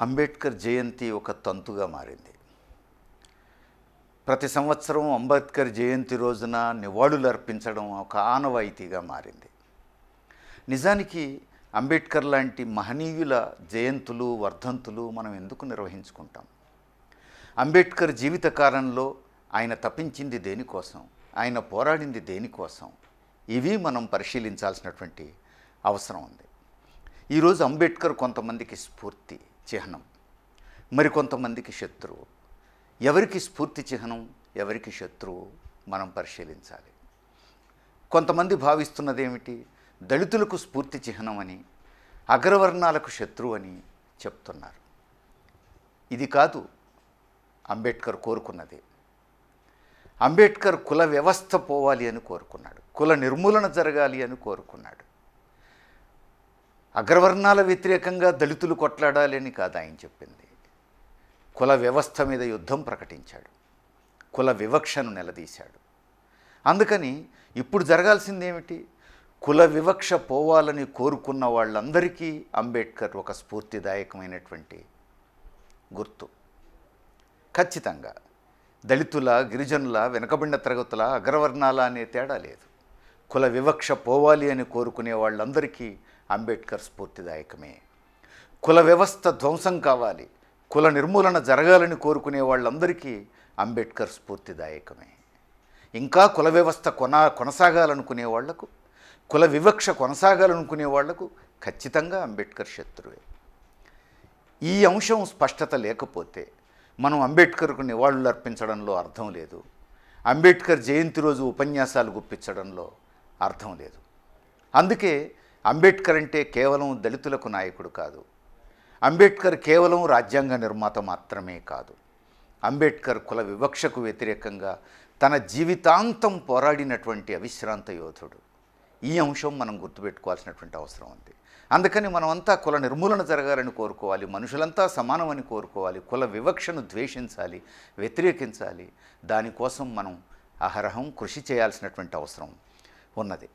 అంబేద్కర్ జయంతి ఒక తంతుగా మారింది. ప్రతి సంవత్సరం అంబేద్కర్ జయంతి రోజున నివాళులు అర్పించడం ఒక ఆనవాయితీగా మారింది. నిజానికి అంబేద్కర్ లాంటి మహనీయుల జయంతులు, వర్ధంతులు మనం ఎందుకు నిర్వహించుకుంటాం? అంబేద్కర్ జీవితకాలంలో ఆయన తపించింది దేనికోసం, ఆయన పోరాడింది దేనికోసం, ఇవి మనం పరిశీలించాల్సినటువంటి అవసరం ఉంది. ఈరోజు అంబేద్కర్ కొంతమందికి స్ఫూర్తి చిహ్నం, మరికొంతమందికి శత్రువు. ఎవరికి స్ఫూర్తి చిహ్నం, ఎవరికి శత్రువు మనం పరిశీలించాలి. కొంతమంది భావిస్తున్నది ఏమిటి? దళితులకు స్ఫూర్తి చిహ్నం అని, అగ్రవర్ణాలకు శత్రువు అని చెప్తున్నారు. ఇది కాదు అంబేద్కర్ కోరుకున్నది. అంబేద్కర్ కుల వ్యవస్థ పోవాలి అని కోరుకున్నాడు, కుల నిర్మూలన జరగాలి అని కోరుకున్నాడు. అగ్రవర్ణాల వ్యతిరేకంగా దళితులు కొట్లాడాలి అని కాదు ఆయన చెప్పింది. కుల వ్యవస్థ మీద యుద్ధం ప్రకటించాడు, కుల వివక్షను నిలదీశాడు. అందుకని ఇప్పుడు జరగాల్సింది ఏమిటి? కుల వివక్ష పోవాలని కోరుకున్న వాళ్ళందరికీ అంబేద్కర్ ఒక స్ఫూర్తిదాయకమైనటువంటి గుర్తు. ఖచ్చితంగా దళితుల, గిరిజనుల, వెనుకబడిన తరగతుల, అగ్రవర్ణాల అనే తేడా లేదు. కుల వివక్ష పోవాలి అని కోరుకునే వాళ్ళందరికీ అంబేద్కర్ స్ఫూర్తిదాయకమే. కుల వ్యవస్థ ధ్వంసం కావాలి, కుల నిర్మూలన జరగాలని కోరుకునే వాళ్ళందరికీ అంబేద్కర్ స్ఫూర్తిదాయకమే. ఇంకా కుల వ్యవస్థ కొనసాగాలనుకునే వాళ్లకు, కుల వివక్ష కొనసాగాలనుకునే వాళ్లకు ఖచ్చితంగా అంబేద్కర్ శత్రువే. ఈ అంశం స్పష్టత లేకపోతే మనం అంబేద్కర్కు నివాళులు అర్పించడంలో అర్థం లేదు, అంబేద్కర్ జయంతి రోజు ఉపన్యాసాలు గుప్పించడంలో అర్థం లేదు. అందుకే అంబేద్కర్ అంటే కేవలం దళితులకు నాయకుడు కాదు, అంబేద్కర్ కేవలం రాజ్యాంగ నిర్మాత మాత్రమే కాదు. అంబేద్కర్ కుల వివక్షకు వ్యతిరేకంగా తన జీవితాంతం పోరాడినటువంటి అవిశ్రాంత యోధుడు. ఈ అంశం మనం గుర్తుపెట్టుకోవాల్సినటువంటి అవసరం ఉంది. అందుకని మనమంతా కుల నిర్మూలన జరగాలని కోరుకోవాలి, మనుషులంతా సమానమని కోరుకోవాలి, కుల వివక్షను ద్వేషించాలి, వ్యతిరేకించాలి. దానికోసం మనం అహరహం కృషి చేయాల్సినటువంటి అవసరం ఉన్నది.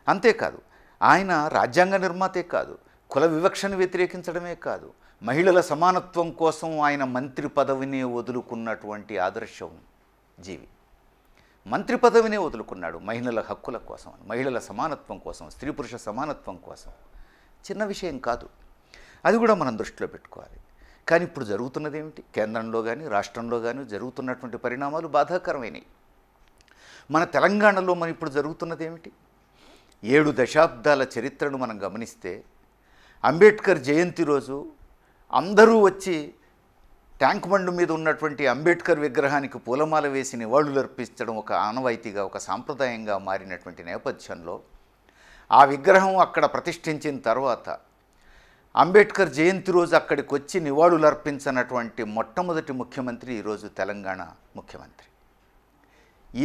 అంతేకాదు ఆయన రాజ్యాంగ నిర్మాతే కాదు, కుల వివక్షను వ్యతిరేకించడమే కాదు, మహిళల సమానత్వం కోసం ఆయన మంత్రి పదవిని వదులుకున్నటువంటి ఆదర్శం జీవి. మంత్రి పదవినే వదులుకున్నాడు మహిళల హక్కుల కోసం, మహిళల సమానత్వం కోసం, స్త్రీ పురుష సమానత్వం కోసం. చిన్న విషయం కాదు, అది కూడా మనం దృష్టిలో పెట్టుకోవాలి. కానీ ఇప్పుడు జరుగుతున్నది ఏమిటి? కేంద్రంలో కానీ రాష్ట్రంలో కానీ జరుగుతున్నటువంటి పరిణామాలు బాధాకరమైనవి. మన తెలంగాణలో మనం ఇప్పుడు జరుగుతున్నది ఏమిటి? 7 దశాబ్దాల చరిత్రను మనం గమనిస్తే అంబేద్కర్ జయంతి రోజు అందరూ వచ్చి ట్యాంక్ బండ్ మీద ఉన్నటువంటి అంబేద్కర్ విగ్రహానికి పూలమాల వేసి నివాళులు అర్పించడం ఒక ఆనవాయితీగా, ఒక సాంప్రదాయంగా మారినటువంటి నేపథ్యంలో ఆ విగ్రహం అక్కడ ప్రతిష్ఠించిన తర్వాత అంబేద్కర్ జయంతి రోజు అక్కడికి వచ్చి నివాళులు అర్పించినటువంటి మొట్టమొదటి ముఖ్యమంత్రి ఈరోజు తెలంగాణ ముఖ్యమంత్రి.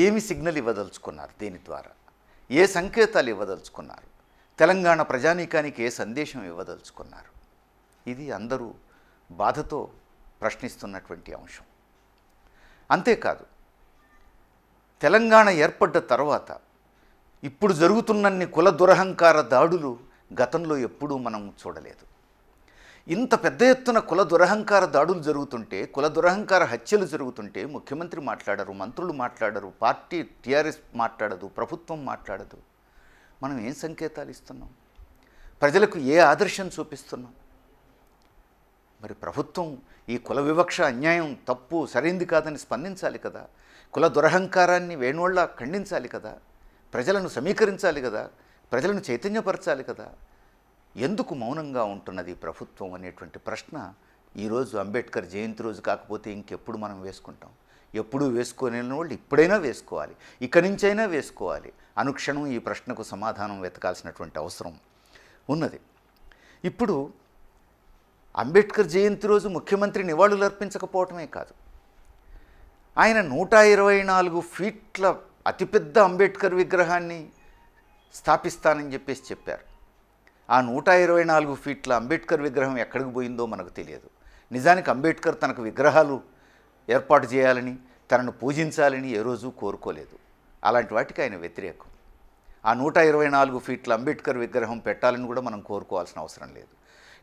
ఏమి సిగ్నల్ ఇవ్వదలుచుకున్నారు? దీని ద్వారా ఏ సంకేతాలు ఇవ్వదలుచుకున్నారు? తెలంగాణ ప్రజానీకానికి ఏ సందేశం ఇవ్వదలుచుకున్నారు? ఇది అందరూ బాధతో ప్రశ్నిస్తున్నటువంటి అంశం. అంతేకాదు తెలంగాణ ఏర్పడ్డ తర్వాత ఇప్పుడు జరుగుతున్నన్ని కుల దురహంకార దాడులు గతంలో ఎప్పుడూ మనం చూడలేదు. ఇంత పెద్ద ఎత్తున కుల దురహంకార దాడులు జరుగుతుంటే, కుల దురహంకార హత్యలు జరుగుతుంటే ముఖ్యమంత్రి మాట్లాడరు, మంత్రులు మాట్లాడరు, పార్టీ టీఆర్ఎస్ మాట్లాడదు, ప్రభుత్వం మాట్లాడదు. మనం ఏం సంకేతాలు ఇస్తున్నాం? ప్రజలకు ఏ ఆదర్శం చూపిస్తున్నాం? మరి ప్రభుత్వం ఈ కుల వివక్ష అన్యాయం, తప్పు, సరైంది కాదని స్పందించాలి కదా, కుల దురహంకారాన్ని వేణోళ్ళ ఖండించాలి కదా, ప్రజలను సమీకరించాలి కదా, ప్రజలను చైతన్యపరచాలి కదా. ఎందుకు మౌనంగా ఉంటున్నది ప్రభుత్వం అనేటువంటి ప్రశ్న ఈరోజు అంబేద్కర్ జయంతి రోజు కాకపోతే ఇంకెప్పుడు మనం వేసుకుంటాం? ఎప్పుడూ వేసుకోని వాళ్ళు ఇప్పుడైనా వేసుకోవాలి, ఇక్కడి నుంచైనా వేసుకోవాలి. అనుక్షణం ఈ ప్రశ్నకు సమాధానం వెతకాల్సినటువంటి అవసరం ఉన్నది. ఇప్పుడు అంబేద్కర్ జయంతి రోజు ముఖ్యమంత్రి నివాళులు అర్పించకపోవటమే కాదు, ఆయన 124 ఫీట్ల అతిపెద్ద అంబేద్కర్ విగ్రహాన్ని స్థాపిస్తానని చెప్పారు. ఆ 124 ఫీట్ల అంబేద్కర్ విగ్రహం ఎక్కడికి పోయిందో మనకు తెలియదు. నిజానికి అంబేద్కర్ తనకు విగ్రహాలు ఏర్పాటు చేయాలని, తనను పూజించాలని ఏ రోజు కోరుకోలేదు. అలాంటి వాటికి ఆయన వ్యతిరేకం. ఆ 124 ఫీట్ల అంబేద్కర్ విగ్రహం పెట్టాలని కూడా మనం కోరుకోవాల్సిన అవసరం లేదు.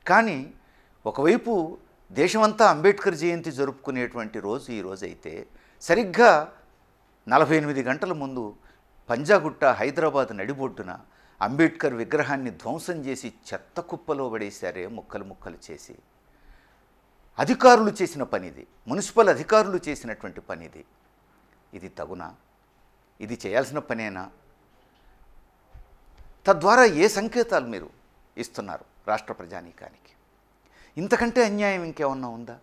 కానీ ఒకవైపు దేశమంతా అంబేద్కర్ జయంతి జరుపుకునేటువంటి రోజు ఈ రోజైతే సరిగ్గా 48 గంటల ముందు పంజాగుట్ట హైదరాబాద్ నడిబొడ్డున అంబేద్కర్ విగ్రహాన్ని ధ్వంసం చేసి చెత్త కుప్పలో పడేశారే, ముక్కలు ముక్కలు చేసి. అధికారులు చేసిన పనిది, మున్సిపల్ అధికారులు చేసినటువంటి పనిది. ఇది తగునా? ఇది చేయాల్సిన పనేనా? తద్వారా ఏ సంకేతాలు మీరు ఇస్తున్నారు రాష్ట్ర ప్రజానీకానికి? ఇంతకంటే అన్యాయం ఇంకేమన్నా ఉందా?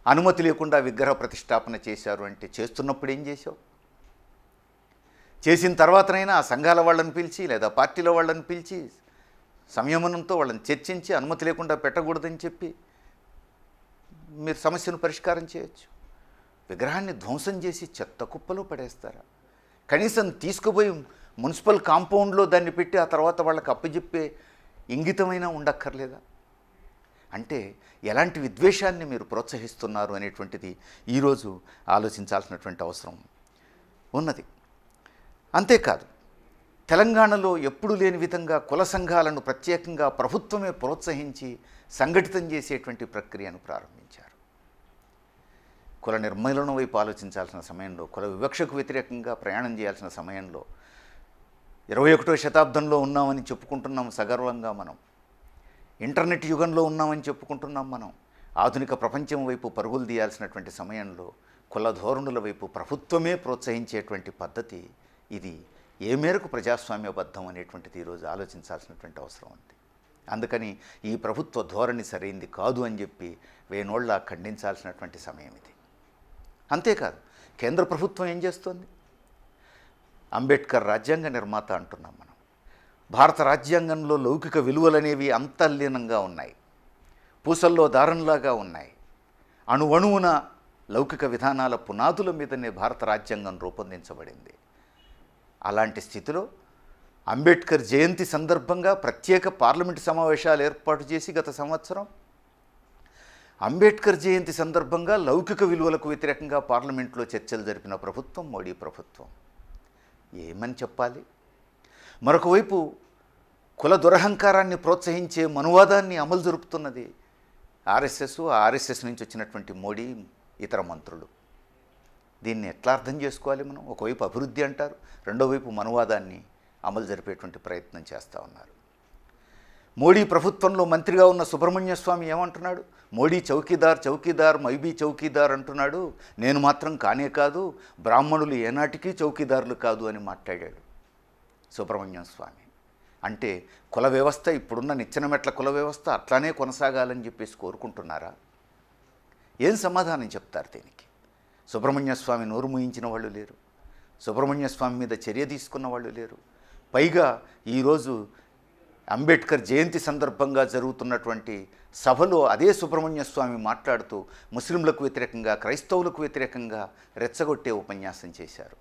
అనుమతి లేకుండా విగ్రహ ప్రతిష్టాపన చేశారు అంటే చేస్తున్నప్పుడు ఏం చేశావు? చేసిన తర్వాతనైనా ఆ సంఘాల వాళ్ళని పిలిచి లేదా పార్టీల వాళ్ళని పిలిచి సంయమనంతో వాళ్ళని చర్చించి అనుమతి లేకుండా పెట్టకూడదని చెప్పి మీరు సమస్యను పరిష్కారం చేయొచ్చు. విగ్రహాన్ని ధ్వంసం చేసి చెత్త కుప్పలో పడేస్తారా? కనీసం తీసుకుపోయి మున్సిపల్ కాంపౌండ్లో దాన్ని పెట్టి ఆ తర్వాత వాళ్ళకి అప్పచెప్పే ఇంగితమైనా ఉండక్కర్లేదా? అంటే ఎలాంటి విద్వేషాన్ని మీరు ప్రోత్సహిస్తున్నారు అనేటువంటిది ఈరోజు ఆలోచించాల్సినటువంటి అవసరం ఉన్నది. అంతేకాదు, తెలంగాణలో ఎప్పుడు లేని విధంగా కుల సంఘాలను ప్రత్యేకంగా ప్రభుత్వమే ప్రోత్సహించి సంఘటితం చేసేటువంటి ప్రక్రియను ప్రారంభించారు. కుల నిర్మూలన వైపు ఆలోచించాల్సిన సమయంలో, కుల వివక్షకు వ్యతిరేకంగా ప్రయాణం చేయాల్సిన సమయంలో 21వ శతాబ్దంలో ఉన్నామని చెప్పుకుంటున్నాం సగర్వంగా. మనం ఇంటర్నెట్ యుగంలో ఉన్నామని చెప్పుకుంటున్నాం. మనం ఆధునిక ప్రపంచం వైపు పరుగులు తీయాల్సినటువంటి సమయంలో కుల ధోరణుల వైపు ప్రభుత్వమే ప్రోత్సహించేటువంటి పద్ధతి ఇది ఏ మేరకు ప్రజాస్వామ్యబద్ధం అనేటువంటిది ఈరోజు ఆలోచించాల్సినటువంటి అవసరం ఉంది. అందుకని ఈ ప్రభుత్వ ధోరణి సరైంది కాదు అని చెప్పి వేనోళ్ళ ఖండించాల్సినటువంటి సమయం ఇది. అంతేకాదు, కేంద్ర ప్రభుత్వం ఏం చేస్తోంది? అంబేద్కర్ రాజ్యాంగ నిర్మాత అంటున్నాం మనం. భారత రాజ్యాంగంలో లౌకిక విలువలనేవి అంతర్లీనంగా ఉన్నాయి, పూసల్లో దారంలాగా ఉన్నాయి. అణువణువున లౌకిక విధానాల పునాదుల మీదనే భారత రాజ్యాంగం రూపొందించబడింది. అలాంటి స్థితిలో అంబేద్కర్ జయంతి సందర్భంగా ప్రత్యేక పార్లమెంటు సమావేశాలు ఏర్పాటు చేసి గత సంవత్సరం అంబేద్కర్ జయంతి సందర్భంగా లౌకిక విలువలకు వ్యతిరేకంగా పార్లమెంట్లో చర్చలు జరిపిన ప్రభుత్వం మోడీ ప్రభుత్వం. ఏమని చెప్పాలి? మరొక వైపు కుల దురహంకారాన్ని ప్రోత్సహించే మనువాదాన్ని అమలు జరుపుతున్నది ఆర్ఎస్ఎస్. ఆ ఆర్ఎస్ఎస్ నుంచి వచ్చినటువంటి మోడీ, ఇతర మంత్రులు. దీన్ని ఎట్లా అర్థం చేసుకోవాలి మనం? ఒకవైపు అభివృద్ధి అంటారు, రెండో వైపు మనువాదాన్ని అమలు జరిపేటువంటి ప్రయత్నం చేస్తూ ఉన్నారు. మోడీ ప్రభుత్వంలో మంత్రిగా ఉన్న సుబ్రహ్మణ్య స్వామి ఏమంటున్నాడు? మోడీ చౌకీదార్ చౌకీదార్ మైబీ చౌకీదార్ అంటున్నాడు, నేను మాత్రం కానే కాదు, బ్రాహ్మణులు ఏనాటికి చౌకీదారులు కాదు అని మాట్లాడాడు సుబ్రహ్మణ్యం స్వామి. అంటే కుల వ్యవస్థ, ఇప్పుడున్న నిచ్చెన మెట్ల కుల వ్యవస్థ అట్లానే కొనసాగాలని చెప్పేసి కోరుకుంటున్నారా? ఏం సమాధానం చెప్తారు దీనికి? సుబ్రహ్మణ్య స్వామి నోరు మూయించిన వాళ్ళు లేరు, సుబ్రహ్మణ్య స్వామి మీద చర్య తీసుకున్న వాళ్ళు లేరు. పైగా ఈరోజు అంబేద్కర్ జయంతి సందర్భంగా జరుగుతున్నటువంటి సభలో అదే సుబ్రహ్మణ్య స్వామి మాట్లాడుతూ ముస్లింలకు వ్యతిరేకంగా, క్రైస్తవులకు వ్యతిరేకంగా రెచ్చగొట్టే ఉపన్యాసం చేశారు.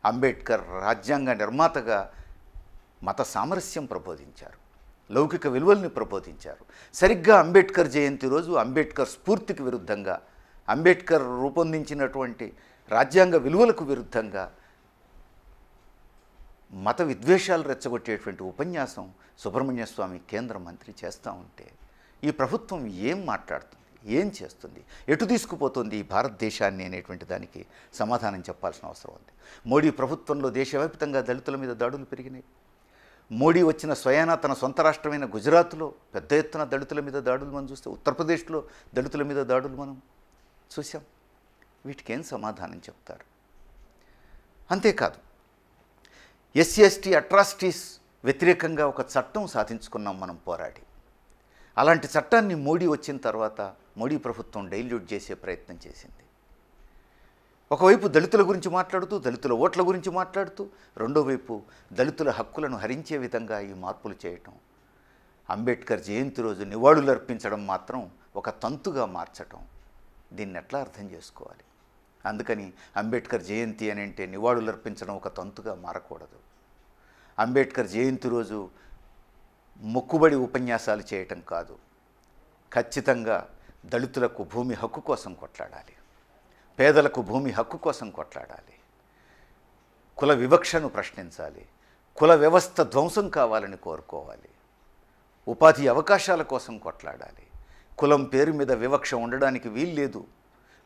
అంబేద్కర్ రాజ్యాంగ నిర్మాతగా మత సామరస్యం ప్రబోధించారు, లౌకిక విలువల్ని ప్రబోధించారు. సరిగ్గా అంబేద్కర్ జయంతి రోజు అంబేద్కర్ స్ఫూర్తికి విరుద్ధంగా, అంబేద్కర్ రూపొందించినటువంటి రాజ్యాంగ విలువలకు విరుద్ధంగా మత విద్వేషాలు రెచ్చగొట్టేటువంటి ఉపన్యాసం సుబ్రహ్మణ్య స్వామి కేంద్ర మంత్రి చేస్తూ ఉంటే ఈ ప్రభుత్వం ఏం మాట్లాడుతుంది, ఏం చేస్తుంది, ఎటు తీసుకుపోతుంది ఈ భారతదేశాన్ని అనేటువంటి దానికి సమాధానం చెప్పాల్సిన అవసరం ఉంది. మోడీ ప్రభుత్వంలో దేశవ్యాప్తంగా దళితుల మీద దాడులు పెరిగినాయి. మోడీ వచ్చిన స్వయానా తన సొంత రాష్ట్రమైన గుజరాత్లో పెద్ద ఎత్తున దళితుల మీద దాడులు మనం చూస్తే, ఉత్తరప్రదేశ్లో దళితుల మీద దాడులు మనం చూసాం. వీటికేం సమాధానం చెప్తారు? అంతేకాదు, ఎస్సీ ఎస్టీ అట్రాసిటీస్ వ్యతిరేకంగా ఒక చట్టం సాధించుకున్నాం మనం పోరాడి. అలాంటి చట్టాన్ని మోడీ వచ్చిన తర్వాత మోడీ ప్రభుత్వం డైల్యూట్ చేసే ప్రయత్నం చేసింది. ఒకవైపు దళితుల గురించి మాట్లాడుతూ, దళితుల ఓట్ల గురించి మాట్లాడుతూ, రెండో వైపు దళితుల హక్కులను హరించే విధంగా ఈ మార్పులు చేయటం, అంబేద్కర్ జయంతి రోజు నివాళులు అర్పించడం మాత్రం ఒక తంతుగా మార్చటం, దీన్ని ఎట్లా అర్థం చేసుకోవాలి? అందుకని అంబేద్కర్ జయంతి అని అంటే నివాళులు అర్పించడం ఒక తంతుగా మారకూడదు. అంబేద్కర్ జయంతి రోజు మొక్కుబడి ఉపన్యాసాలు చేయటం కాదు, ఖచ్చితంగా దళితులకు భూమి హక్కు కోసం కొట్లాడాలి, పేదలకు భూమి హక్కు కోసం కొట్లాడాలి, కుల వివక్షను ప్రశ్నించాలి, కుల వ్యవస్థ ధ్వంసం కావాలని కోరుకోవాలి, ఉపాధి అవకాశాల కోసం కొట్లాడాలి, కులం పేరు మీద వివక్ష ఉండడానికి వీల్లేదు.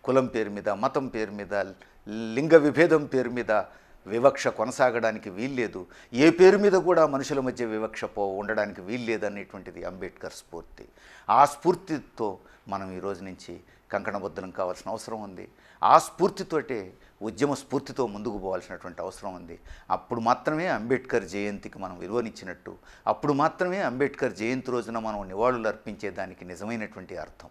కులం పేరు మీద, మతం పేరు మీద, లింగ విభేదం పేరు మీద వివక్ష కొనసాగడానికి వీల్లేదు. ఏ పేరు మీద కూడా మనుషుల మధ్య వివక్ష ఉండడానికి వీల్లేదు అనేటువంటిది అంబేద్కర్ స్ఫూర్తి. ఆ స్ఫూర్తితో మనం ఈ రోజు నుంచి కంకణబద్ధం కావాల్సిన అవసరం ఉంది. ఆ స్ఫూర్తితోటే ఉద్యమ స్ఫూర్తితో ముందుకు పోవాల్సినటువంటి అవసరం ఉంది. అప్పుడు మాత్రమే అంబేద్కర్ జయంతికి మనం విలువనిచ్చినట్టు, అప్పుడు మాత్రమే అంబేద్కర్ జయంతి రోజున మనం నివాళులు అర్పించేదానికి నిజమైనటువంటి అర్థం.